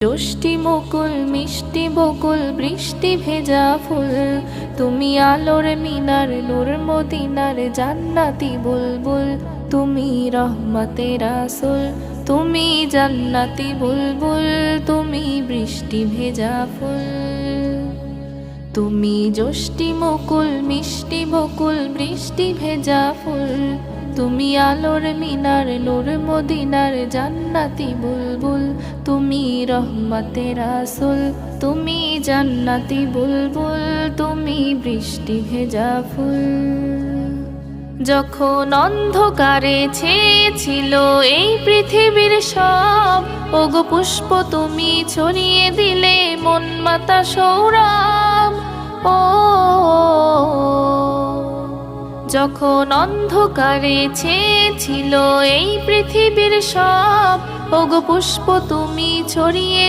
ষষ্ঠী মুকুল মিষ্টি বকুল বৃষ্টি ভেজা ফুল, তুমি আলোর মিনার নূর মদিনার জান্নাতি বুলবুল। তুমি রহমতে রাসূল, তুমি জান্নাতি বুলবুল, তুমি বৃষ্টি ভেজা ফুল। তুমি ষষ্ঠী মুকুল মিষ্টি বকুল বৃষ্টি ভেজা ফুল, তুমি আলোর মিনার নূর মদিনার জান্নাতি বুলবুল। তুমি রহমতে রাসূল, তুমি জান্নাতি বুলবুল, তুমি বৃষ্টি ভেজা ফুল। যখন অন্ধকারে ছেয়েছিল এই পৃথিবীর সব, ওগো পুষ্প তুমি ছড়িয়ে দিলে মন মাতা সৌরভ। ও যখন অন্ধকারে ছেয়েছিল এই পৃথিবীর সব, ওগো পুষ্প তুমি ছড়িয়ে